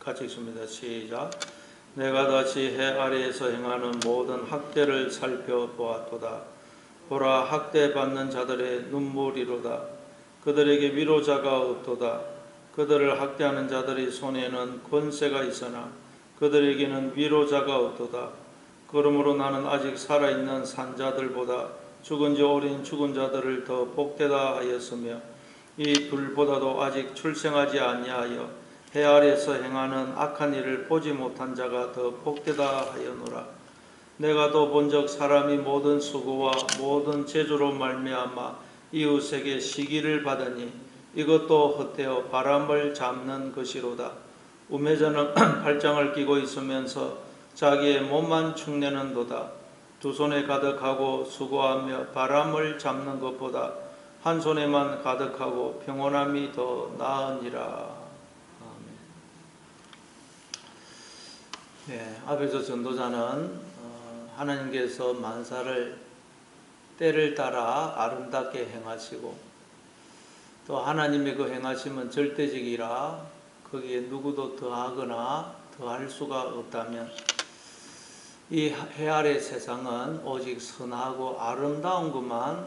같이 읽습니다. 시작. 내가 다시 해 아래에서 행하는 모든 학대를 살펴보았도다. 보라, 학대받는 자들의 눈물이로다. 그들에게 위로자가 없도다. 그들을 학대하는 자들의 손에는 권세가 있으나 그들에게는 위로자가 없도다. 그러므로 나는 아직 살아있는 산자들보다 죽은 지 오랜 죽은 자들을 더 복되다 하였으며 이 둘보다도 아직 출생하지 아니하여 해 아래에서 행하는 악한 일을 보지 못한 자가 더 복되다 하였노라. 내가 또 본적 사람이 모든 수고와 모든 재주로 말미암아 이웃에게 시기를 받으니 이것도 헛되어 바람을 잡는 것이로다. 우매자는 팔짱을 끼고 있으면서 자기의 몸만 축내는도다. 두 손에 가득하고 수고하며 바람을 잡는 것보다 한 손에만 가득하고 평온함이 더 나으니라. 네, 아베소 전도자는 하나님께서 만사를 때를 따라 아름답게 행하시고 또 하나님의 그 행하심은 절대적이라 거기에 누구도 더하거나 더할 수가 없다면 이 해 아래 세상은 오직 선하고 아름다운 것만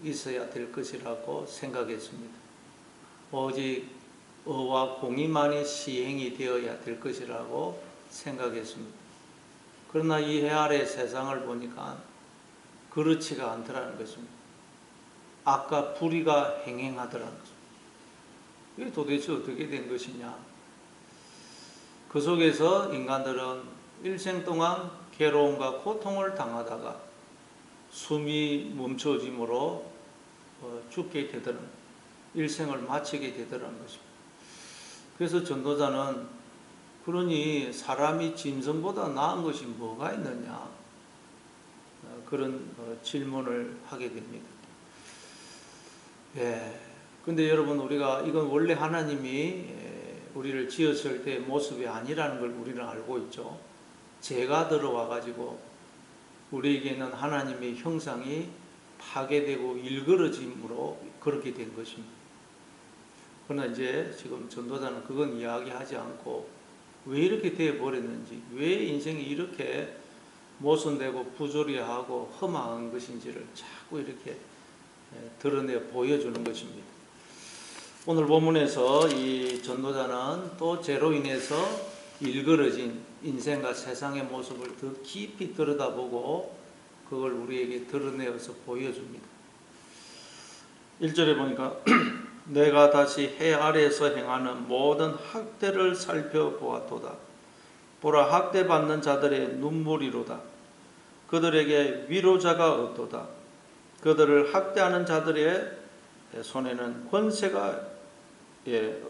있어야 될 것이라고 생각했습니다. 오직 의와 공의만이 시행이 되어야 될 것이라고 생각했습니다. 그러나 이 해 아래 세상을 보니까 그렇지가 않더라는 것입니다. 악과 불의가 행행하더라는 것입니다. 이게 도대체 어떻게 된 것이냐? 그 속에서 인간들은 일생 동안 괴로움과 고통을 당하다가 숨이 멈춰짐으로 죽게 되더라는, 일생을 마치게 되더라는 것입니다. 그래서 전도자는 그러니 사람이 짐승보다 나은 것이 뭐가 있느냐? 그런 질문을 하게 됩니다. 예. 근데 여러분, 우리가 이건 원래 하나님이 우리를 지었을 때의 모습이 아니라는 걸 우리는 알고 있죠. 죄가 들어와 가지고 우리에게는 하나님의 형상이 파괴되고 일그러짐으로 그렇게 된 것입니다. 그러나 이제 지금 전도자는 그건 이야기하지 않고 왜 이렇게 되어버렸는지, 왜 인생이 이렇게 모순되고 부조리하고 험한 것인지를 자꾸 이렇게 드러내 보여주는 것입니다. 오늘 본문에서 이 전도자는 또 죄로 인해서 일그러진 인생과 세상의 모습을 더 깊이 들여다보고 그걸 우리에게 드러내어서 보여줍니다. 1절에 보니까 내가 다시 해 아래에서 행하는 모든 학대를 살펴보았도다. 보라, 학대받는 자들의 눈물이로다. 그들에게 위로자가 없도다. 그들을 학대하는 자들의 손에는 권세가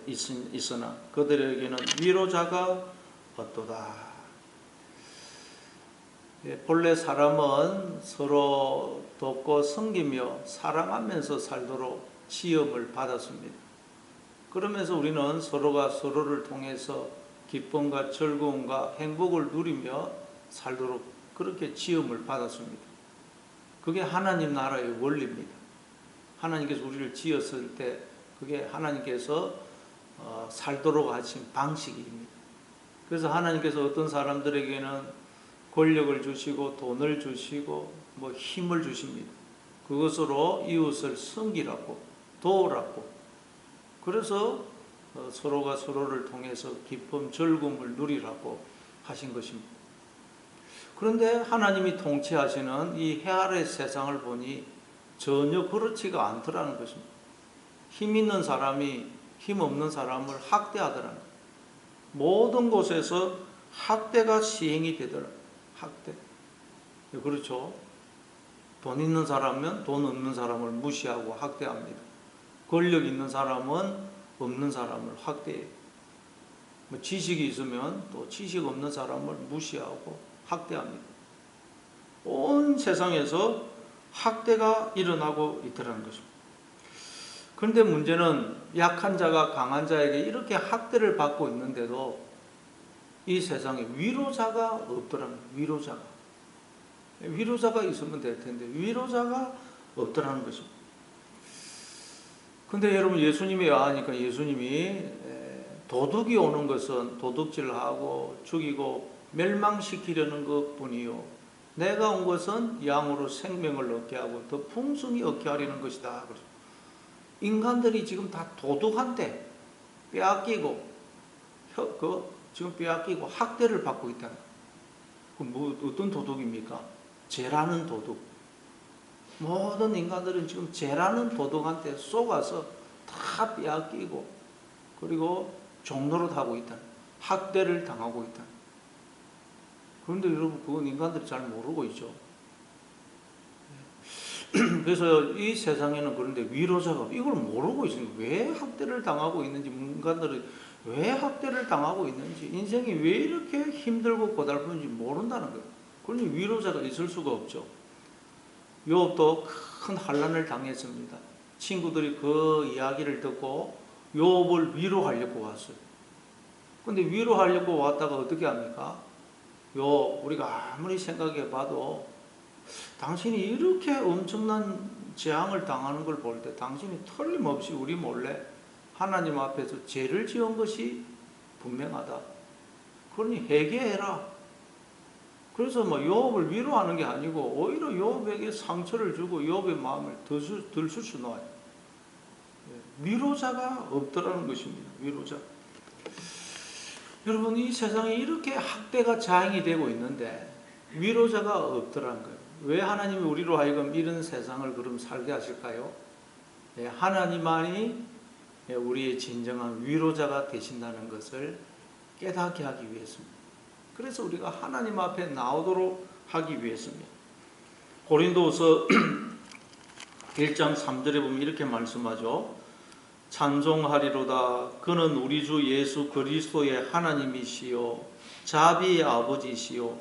있으나 그들에게는 위로자가 없도다. 본래 사람은 서로 돕고 섬기며 사랑하면서 살도록 지음을 받았습니다. 그러면서 우리는 서로가 서로를 통해서 기쁨과 즐거움과 행복을 누리며 살도록 그렇게 지음을 받았습니다. 그게 하나님 나라의 원리입니다. 하나님께서 우리를 지었을 때 그게 하나님께서 살도록 하신 방식입니다. 그래서 하나님께서 어떤 사람들에게는 권력을 주시고 돈을 주시고 힘을 주십니다. 그것으로 이웃을 섬기라고, 도우라고. 그래서 서로가 서로를 통해서 기쁨, 즐거움을 누리라고 하신 것입니다. 그런데 하나님이 통치하시는 이 해 아래 세상을 보니 전혀 그렇지가 않더라는 것입니다. 힘 있는 사람이 힘 없는 사람을 학대하더라는 거예요. 모든 곳에서 학대가 시행이 되더라고요. 학대. 그렇죠. 돈 있는 사람은 돈 없는 사람을 무시하고 학대합니다. 권력 있는 사람은 없는 사람을 학대해요. 지식이 있으면 또 지식 없는 사람을 무시하고 학대합니다. 온 세상에서 학대가 일어나고 있더라는 것입니다. 그런데 문제는 약한 자가 강한 자에게 이렇게 학대를 받고 있는데도 이 세상에 위로자가 없더라는 거예요. 위로자가 있으면 될 텐데 위로자가 없더라는 것입니다. 근데 여러분, 예수님이 와니까 예수님이 도둑이 오는 것은 도둑질하고 죽이고 멸망시키려는 것뿐이요. 내가 온 것은 양으로 생명을 얻게 하고 더 풍성히 얻게 하려는 것이다. 인간들이 지금 다 도둑한테 빼앗기고 지금 빼앗기고 학대를 받고 있다는 거예요. 어떤 도둑입니까? 죄라는 도둑. 모든 인간들은 지금 죄라는 도둑한테 속아서 다 빼앗기고 그리고 종노릇하고 있다. 학대를 당하고 있다. 그런데 여러분 그건 인간들이 잘 모르고 있죠. 그래서 이 세상에는 그런데 위로자가 이걸 모르고 있으니까 왜 학대를 당하고 있는지, 인간들이 왜 학대를 당하고 있는지, 인생이 왜 이렇게 힘들고 고달픈지 모른다는 거예요. 그러니 위로자가 있을 수가 없죠. 욥도 큰 환난을 당했습니다. 친구들이 그 이야기를 듣고 욥을 위로하려고 왔어요. 근데 위로하려고 왔다가 어떻게 합니까? 욥, 우리가 아무리 생각해 봐도 당신이 이렇게 엄청난 재앙을 당하는 걸 볼 때 당신이 틀림없이 우리 몰래 하나님 앞에서 죄를 지은 것이 분명하다. 그러니 회개해라. 그래서 욥을 위로하는 게 아니고 오히려 욥에게 상처를 주고 욥의 마음을 들쑤시 놓아요. 위로자가 없더라는 것입니다. 위로자. 여러분, 이 세상에 이렇게 학대가 자행이 되고 있는데 위로자가 없더라는 거예요. 왜 하나님이 우리로 하여금 이런 세상을 그럼 살게 하실까요? 하나님만이 우리의 진정한 위로자가 되신다는 것을 깨닫게 하기 위해서입니다. 그래서 우리가 하나님 앞에 나오도록 하기 위해서입니다. 고린도후서 1장 3절에 보면 이렇게 말씀하죠. 찬송하리로다. 그는 우리 주 예수 그리스도의 하나님이시요 자비의 아버지시요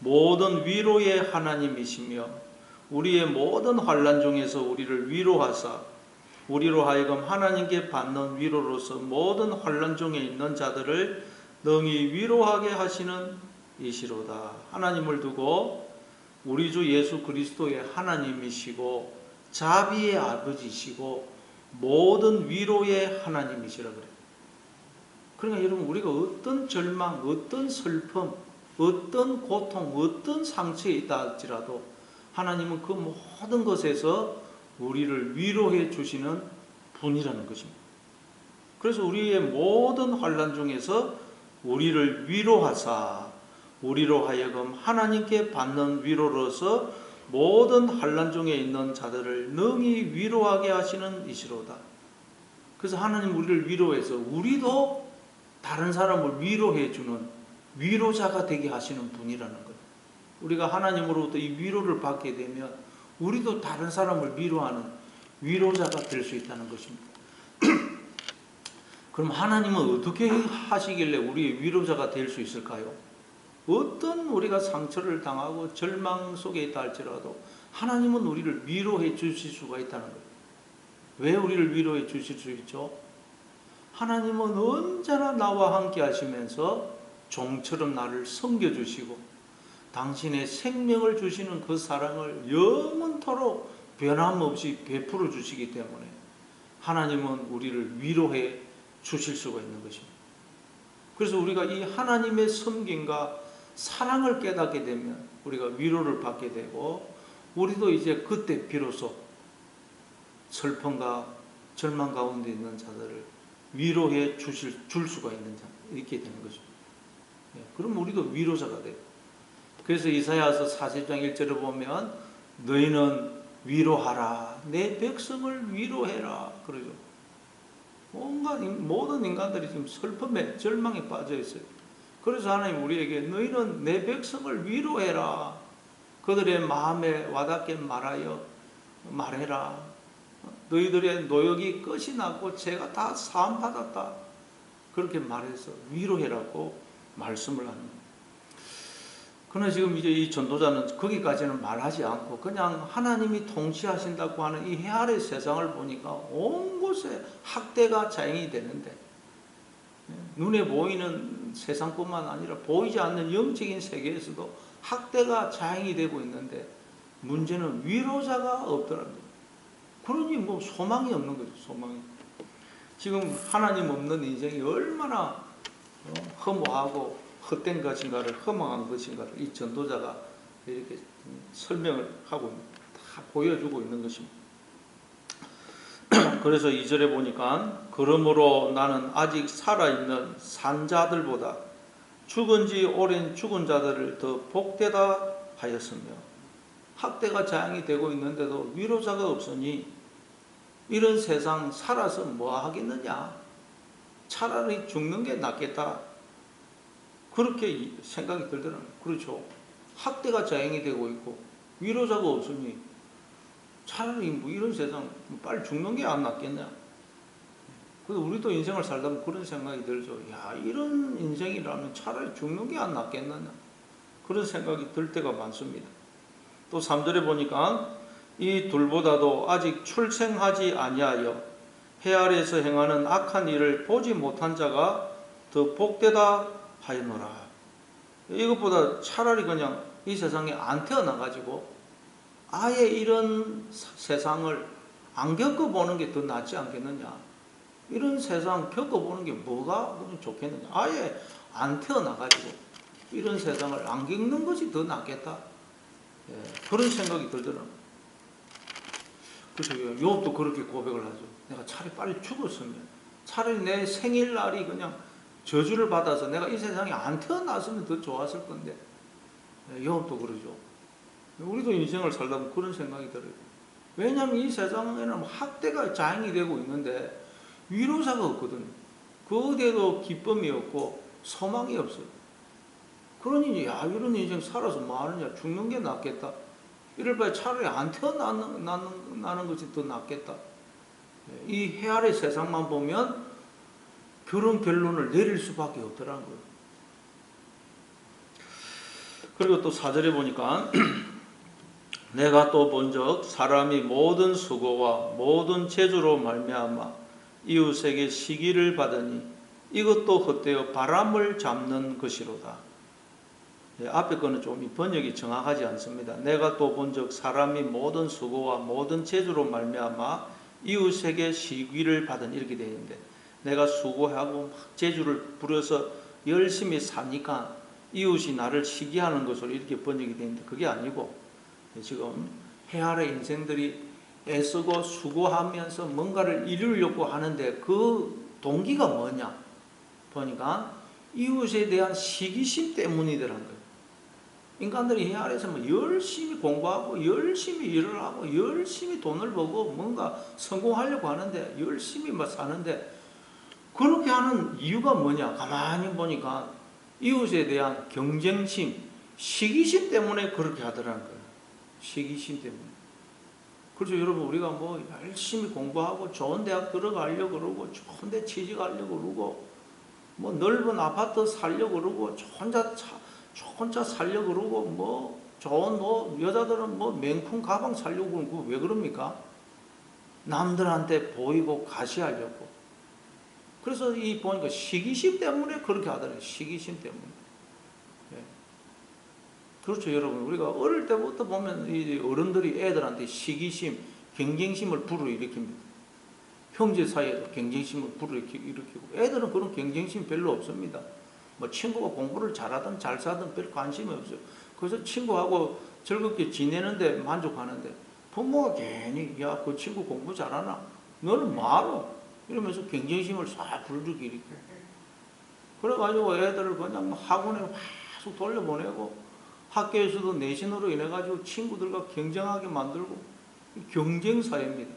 모든 위로의 하나님이시며 우리의 모든 환난 중에서 우리를 위로하사 우리로 하여금 하나님께 받는 위로로서 모든 환난 중에 있는 자들을 능히 위로하게 하시는 이시로다. 하나님을 두고 우리 주 예수 그리스도의 하나님이시고 자비의 아버지시고 모든 위로의 하나님이시라 그래요. 그러니까 여러분, 우리가 어떤 절망, 어떤 슬픔, 어떤 고통, 어떤 상처에 있다 할지라도 하나님은 그 모든 것에서 우리를 위로해 주시는 분이라는 것입니다. 그래서 우리의 모든 환난 중에서 우리를 위로하사 우리로 하여금 하나님께 받는 위로로서 모든 환난 중에 있는 자들을 능히 위로하게 하시는 이시로다. 그래서 하나님 우리를 위로해서 우리도 다른 사람을 위로해 주는 위로자가 되게 하시는 분이라는 거예요. 우리가 하나님으로부터 이 위로를 받게 되면 우리도 다른 사람을 위로하는 위로자가 될 수 있다는 것입니다. 그럼 하나님은 어떻게 하시길래 우리의 위로자가 될 수 있을까요? 어떤 우리가 상처를 당하고 절망 속에 있다 할지라도 하나님은 우리를 위로해 주실 수가 있다는 거예요. 왜 우리를 위로해 주실 수 있죠? 하나님은 언제나 나와 함께 하시면서 종처럼 나를 섬겨주시고 당신의 생명을 주시는 그 사랑을 영원토록 변함없이 베풀어 주시기 때문에 하나님은 우리를 위로해 주실 수가 있는 것입니다. 그래서 우리가 이 하나님의 섬김과 사랑을 깨닫게 되면 우리가 위로를 받게 되고 우리도 이제 그때 비로소 슬픔과 절망 가운데 있는 자들을 위로해 줄 수가 있게 되는 거죠. 그럼 우리도 위로자가 돼요. 그래서 이사야서 40장 1절에 보면 너희는 위로하라. 내 백성을 위로해라. 그러죠. 모든 인간들이 지금 슬픔에 절망에 빠져 있어요. 그래서 하나님 우리에게 너희는 내 백성을 위로해라. 그들의 마음에 와닿게 말해라. 너희들의 노역이 끝이 났고 죄가 다 사함받았다. 그렇게 말해서 위로해라고 말씀을 합니다. 그러나 지금 이제 이 전도자는 거기까지는 말하지 않고 그냥 하나님이 통치하신다고 하는 이 해 아래 세상을 보니까 온 곳에 학대가 자행이 되는데 눈에 보이는 세상뿐만 아니라 보이지 않는 영적인 세계에서도 학대가 자행이 되고 있는데 문제는 위로자가 없더라는 거예요. 그러니 소망이 없는 거죠. 소망이. 지금 하나님 없는 인생이 얼마나 허무하고 헛된 것인가를, 허망한 것인가를 이 전도자가 이렇게 설명을 하고 다 보여주고 있는 것입니다. 그래서 2절에 보니까 그러므로 나는 아직 살아있는 산 자들보다 죽은 지 오랜 죽은 자들을 더 복되다 하였으며, 학대가 자행이 되고 있는데도 위로자가 없으니 이런 세상 살아서 뭐 하겠느냐, 차라리 죽는 게 낫겠다, 그렇게 생각이 들더라고요. 그렇죠. 학대가 자행이 되고 있고 위로자가 없으니 차라리 뭐 이런 세상 빨리 죽는 게 안 낫겠냐. 그래서 우리도 인생을 살다 보면 그런 생각이 들죠. 야, 이런 인생이라면 차라리 죽는 게 안 낫겠느냐, 그런 생각이 들 때가 많습니다. 또 3절에 보니까 이 둘보다도 아직 출생하지 아니하여 해 아래에서 행하는 악한 일을 보지 못한 자가 더 복되다 하였노라. 이것보다 차라리 그냥 이 세상에 안 태어나가지고 아예 이런 세상을 안 겪어보는 게 더 낫지 않겠느냐. 이런 세상 겪어보는 게 뭐가 좋겠느냐. 아예 안 태어나가지고 이런 세상을 안 겪는 것이 더 낫겠다. 그런 생각이 들더라고요. 그래서 욥도 그렇게 고백을 하죠. 내가 차라리 빨리 죽었으면, 차라리 내 생일날이 그냥 저주를 받아서 내가 이 세상에 안 태어났으면 더 좋았을 건데. 욥도 그러죠. 우리도 인생을 살다 보면 그런 생각이 들어요. 왜냐하면 이 세상에는 학대가 자행이 되고 있는데 위로자가 없거든요. 그 어디에도 기쁨이 없고 소망이 없어요. 그러니 야, 이런 인생 살아서 뭐 하느냐, 죽는 게 낫겠다. 이럴 바에 차라리 안 태어나는 것이 더 낫겠다. 이 해 아래 세상만 보면 그런 결론을 내릴 수밖에 없더라는 거예요. 그리고 또 4절에 보니까 내가 또 본즉 사람이 모든 수고와 모든 재주로 말미암아 이웃에게 시기를 받으니 이것도 헛되어 바람을 잡는 것이로다. 앞에 거는 좀 번역이 정확하지 않습니다. 내가 또 본즉 사람이 모든 수고와 모든 재주로 말미암아 이웃에게 시기를 받으니, 이렇게 되어 있는데, 내가 수고하고 재주를 부려서 열심히 사니까 이웃이 나를 시기하는 것으로 이렇게 번역이 되는데, 그게 아니고 지금 해 아래 인생들이 애쓰고 수고하면서 뭔가를 이루려고 하는데 그 동기가 뭐냐 보니까 이웃에 대한 시기심 때문이더란 거예요. 인간들이 해 아래에서 뭐 열심히 공부하고 열심히 일을 하고 열심히 돈을 벌고 뭔가 성공하려고 하는데 열심히 막 사는데, 그렇게 하는 이유가 뭐냐, 가만히 보니까 이웃에 대한 경쟁심, 시기심 때문에 그렇게 하더라는 거예요. 시기심 때문에. 그렇죠. 여러분, 우리가 뭐 열심히 공부하고 좋은 대학 들어가려고 그러고 좋은 데 취직하려고 그러고 뭐 넓은 아파트 살려고 그러고 좋은 차 살려고 그러고 뭐 좋은 뭐 여자들은 뭐 명품 가방 살려고 그러고, 왜 그럽니까? 남들한테 보이고 가시하려고. 그래서 이 보니까 시기심 때문에 그렇게 하더라고요. 시기심 때문에. 그렇죠, 여러분. 우리가 어릴 때부터 보면 이 어른들이 애들한테 시기심, 경쟁심을 불러일으킵니다. 형제 사이에도 경쟁심을 불러일으키고, 애들은 그런 경쟁심 별로 없습니다. 뭐 친구가 공부를 잘하든 잘 사든 별 관심이 없어요. 그래서 친구하고 즐겁게 지내는데 만족하는데, 부모가 괜히 야, 그 친구 공부 잘하나? 너는 뭐하러? 이러면서 경쟁심을 싹 불러일으키고, 그래가지고 애들을 그냥 학원에 계속 돌려보내고 학교에서도 내신으로 인해가지고 친구들과 경쟁하게 만들고, 경쟁 사회입니다.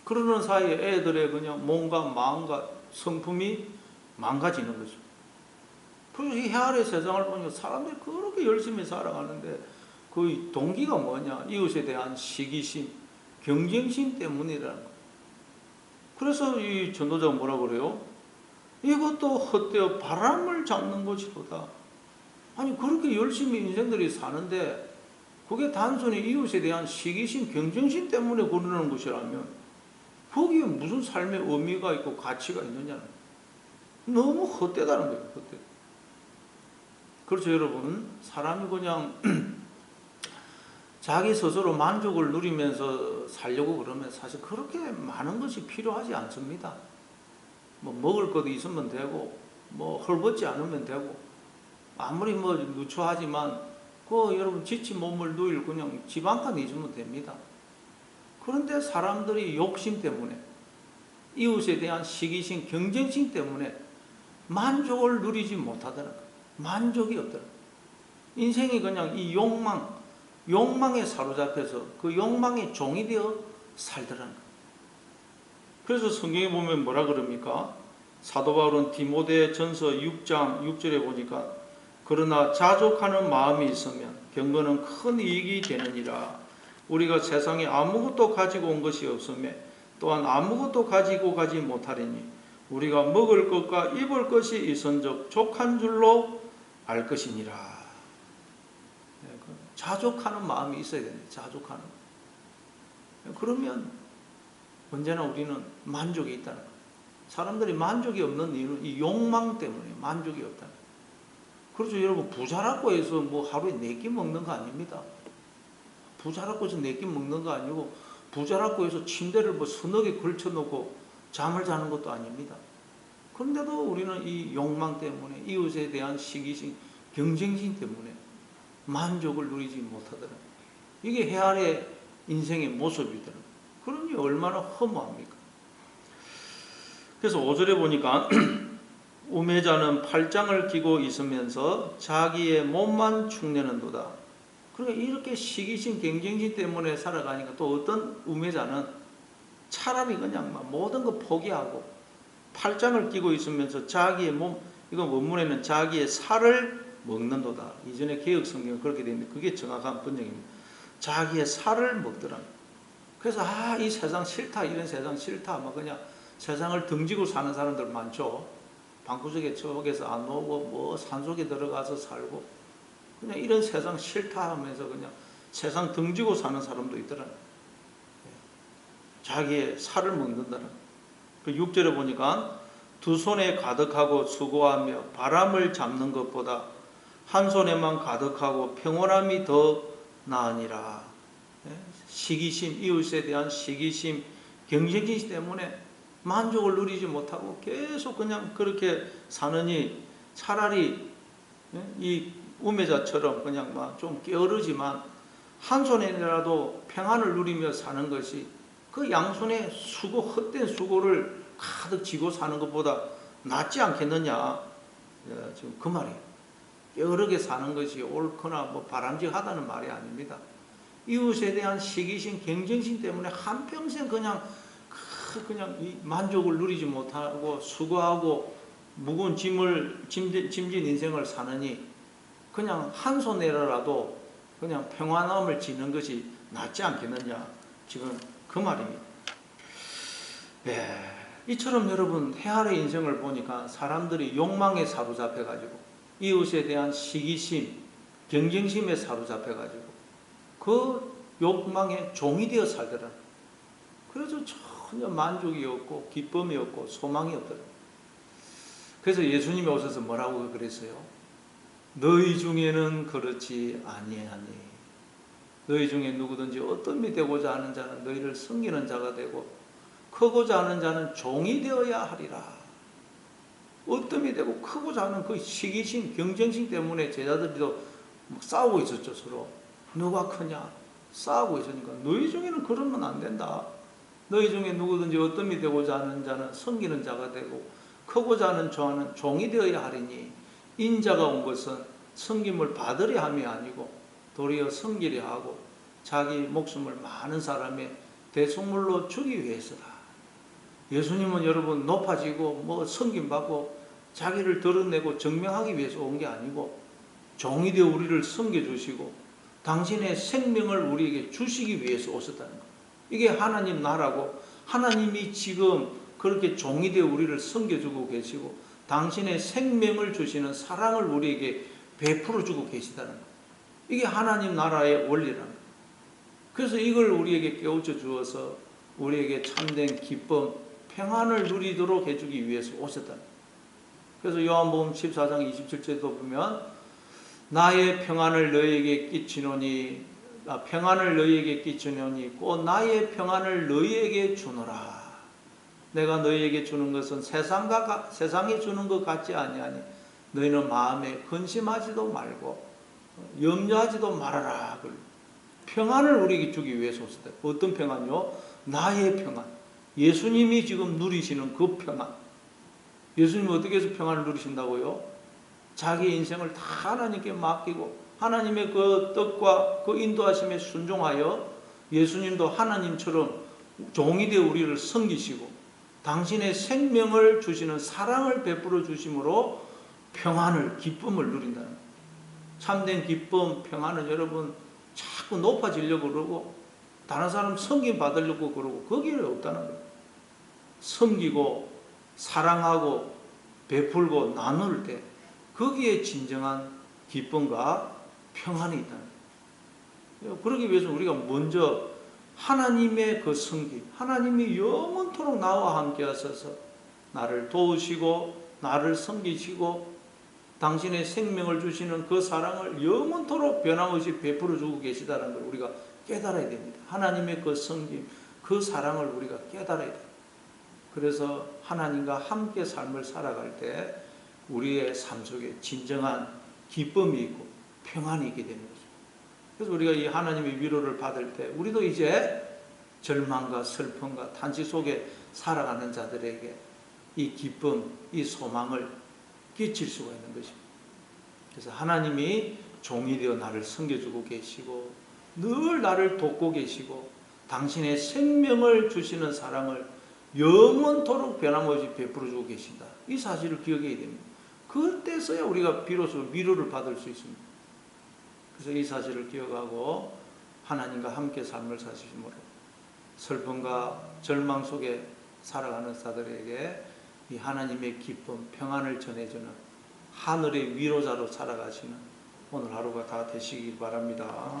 그러는 사이에 애들의 그냥 몸과 마음과 성품이 망가지는 거죠. 그래서 이 해 아래 세상을 보니까 사람들이 그렇게 열심히 살아가는데 그 동기가 뭐냐? 이웃에 대한 시기심, 경쟁심 때문이라는 거예요. 그래서 이 전도자가 뭐라 그래요? 이것도 헛되어 바람을 잡는 것이로다. 아니, 그렇게 열심히 인생들이 사는데 그게 단순히 이웃에 대한 시기심, 경쟁심 때문에 그러는 것이라면 거기에 무슨 삶의 의미가 있고 가치가 있느냐는, 너무 헛되다는 거예요. 헛되. 그렇죠, 여러분. 사람이 그냥 자기 스스로 만족을 누리면서 살려고 그러면 사실 그렇게 많은 것이 필요하지 않습니다. 뭐 먹을 것도 있으면 되고 뭐 헐벗지 않으면 되고 아무리 뭐 누추하지만 그 여러분 지친 몸을 누일 그냥 집 한 칸 있으면 됩니다. 그런데 사람들이 욕심 때문에 이웃에 대한 시기심, 경쟁심 때문에 만족을 누리지 못하더라. 만족이 없더라. 인생이 그냥 이 욕망에 사로잡혀서 그 욕망의 종이 되어 살더라는 거예요. 그래서 성경에 보면 뭐라 그럽니까? 사도 바울은 디모데 전서 6장 6절에 보니까 그러나 자족하는 마음이 있으면 경건은 큰 이익이 되느니라. 우리가 세상에 아무것도 가지고 온 것이 없으며 또한 아무것도 가지고 가지 못하리니 우리가 먹을 것과 입을 것이 있은즉 족한 줄로 알 것이니라. 자족하는 마음이 있어야 됩니다. 자족하는. 그러면 언제나 우리는 만족이 있다는 거예요. 사람들이 만족이 없는 이유는 이 욕망 때문에 만족이 없다는 거예요. 그렇죠. 여러분 부자라고 해서 뭐 하루에 4끼 먹는 거 아닙니다. 부자라고 해서 4끼 먹는 거 아니고 부자라고 해서 침대를 뭐 서너 개 걸쳐놓고 잠을 자는 것도 아닙니다. 그런데도 우리는 이 욕망 때문에 이웃에 대한 시기심, 경쟁심 때문에 만족을 누리지 못하더라. 이게 헤아려 인생의 모습이더라. 그러니 얼마나 허무합니까? 그래서 5절에 보니까 우매자는 팔짱을 끼고 있으면서 자기의 몸만 축내는도다. 그러니까 이렇게 시기심, 경쟁심 때문에 살아가니까 또 어떤 우매자는 차라리 그냥 막 모든 거 포기하고 팔짱을 끼고 있으면서 자기의 몸, 이건 원문에는 자기의 살을 먹는도다. 이전에 개혁 성경은 그렇게 되어 있는데 그게 정확한 번역입니다. 자기의 살을 먹더라. 그래서 이 세상 싫다, 이런 세상 싫다, 막 그냥 세상을 등지고 사는 사람들 많죠. 방구석에 쪽에서 안 오고 뭐 산속에 들어가서 살고 그냥 이런 세상 싫다 하면서 그냥 세상 등지고 사는 사람도 있더라. 자기의 살을 먹는다는. 그 6절에 보니까 두 손에 가득하고 수고하며 바람을 잡는 것보다 한 손에만 가득하고 평온함이 더 나으니라. 시기심, 이웃에 대한 시기심, 경쟁심 때문에 만족을 누리지 못하고 계속 그냥 그렇게 사느니 차라리 이 우매자처럼 그냥 막 좀 게으르지만 한 손에라도 평안을 누리며 사는 것이 그 양손에 수고, 헛된 수고를 가득 쥐고 사는 것보다 낫지 않겠느냐. 지금 그 말이에요. 게으르게 사는 것이 옳거나 뭐 바람직하다는 말이 아닙니다. 이웃에 대한 시기심, 경쟁심 때문에 한평생 그냥 이 만족을 누리지 못하고 수고하고 무거운 짐진 인생을 사느니 그냥 한 손에라도 그냥 평안함을 지는 것이 낫지 않겠느냐. 지금 그 말입니다. 이처럼 여러분 헤아려 인생을 보니까 사람들이 욕망에 사로잡혀가지고 이웃에 대한 시기심, 경쟁심에 사로잡혀가지고 그 욕망에 종이 되어 살더라. 그래서 전혀 만족이 없고 기쁨이 없고 소망이 없더라. 그래서 예수님이 오셔서 뭐라고 그랬어요? 너희 중에는 그렇지 아니하니 너희 중에 누구든지 어떤 미 되고자 하는 자는 너희를 섬기는 자가 되고 크고자 하는 자는 종이 되어야 하리라. 어떤 미 되고 크고자 하는 그 시기심, 경쟁심 때문에 제자들도 싸우고 있었죠. 서로 누가 크냐 싸우고 있으니까 너희 중에는 그러면 안 된다. 너희 중에 누구든지 어떤 미 되고자 하는 자는 섬기는 자가 되고 크고자 하는 자는 종이 되어야 하리니 인자가 온 것은 섬김을 받으려 함이 아니고 도리어 섬기려 하고 자기 목숨을 많은 사람의 대속물로 주기 위해서다. 예수님은 여러분 높아지고 뭐 섬김받고 자기를 드러내고 증명하기 위해서 온 게 아니고 종이 되어 우리를 섬겨주시고 당신의 생명을 우리에게 주시기 위해서 오셨다는 거예요. 이게 하나님 나라고 하나님이 지금 그렇게 종이 되어 우리를 섬겨주고 계시고 당신의 생명을 주시는 사랑을 우리에게 베풀어 주고 계시다는 거예요. 이게 하나님 나라의 원리라는 거예요. 그래서 이걸 우리에게 깨우쳐 주어서 우리에게 참된 기쁨, 평안을 누리도록 해주기 위해서 오셨다는 거예요. 그래서 요한복음 14장 27절도 보면 나의 평안을 너희에게 끼치노니 평안을 너희에게 끼치노니 곧 나의 평안을 너희에게 주노라. 내가 너희에게 주는 것은 세상이 주는 것 같지 아니하니 너희는 마음에 근심하지도 말고 염려하지도 말아라. 평안을 우리에게 주기 위해서 오셨다. 어떤 평안요? 나의 평안. 예수님이 지금 누리시는 그 평안. 예수님이 어떻게 해서 평안을 누리신다고요? 자기 인생을 다 하나님께 맡기고 하나님의 그 뜻과 그 인도하심에 순종하여 예수님도 하나님처럼 종이 되어 우리를 섬기시고 당신의 생명을 주시는 사랑을 베풀어 주심으로 평안을, 기쁨을 누린다는 거예요. 참된 기쁨, 평안은 여러분 자꾸 높아지려고 그러고 다른 사람 섬김 받으려고 그러고 거기에 없다는 거예요. 섬기고 사랑하고 베풀고 나눌 때 거기에 진정한 기쁨과 평안이 있다는 거예요. 그러기 위해서 우리가 먼저 하나님의 그 섬김, 하나님이 영원토록 나와 함께 하셔서 나를 도우시고 나를 섬기시고 당신의 생명을 주시는 그 사랑을 영원토록 변함없이 베풀어 주고 계시다는 걸 우리가 깨달아야 됩니다. 하나님의 그 섬김, 그 사랑을 우리가 깨달아야 돼요. 그래서 하나님과 함께 삶을 살아갈 때 우리의 삶 속에 진정한 기쁨이 있고 평안이 있게 되는 거죠. 그래서 우리가 이 하나님의 위로를 받을 때 우리도 이제 절망과 슬픔과 탄식 속에 살아가는 자들에게 이 기쁨, 이 소망을 끼칠 수가 있는 것입니다. 그래서 하나님이 종이 되어 나를 섬겨주고 계시고 늘 나를 돕고 계시고 당신의 생명을 주시는 사랑을 영원토록 변함없이 베풀어주고 계신다. 이 사실을 기억해야 됩니다. 그때서야 우리가 비로소 위로를 받을 수 있습니다. 그래서 이 사실을 기억하고 하나님과 함께 삶을 사시므로 슬픔과 절망 속에 살아가는 자들에게 이 하나님의 기쁨, 평안을 전해주는 하늘의 위로자로 살아가시는 오늘 하루가 다 되시길 바랍니다.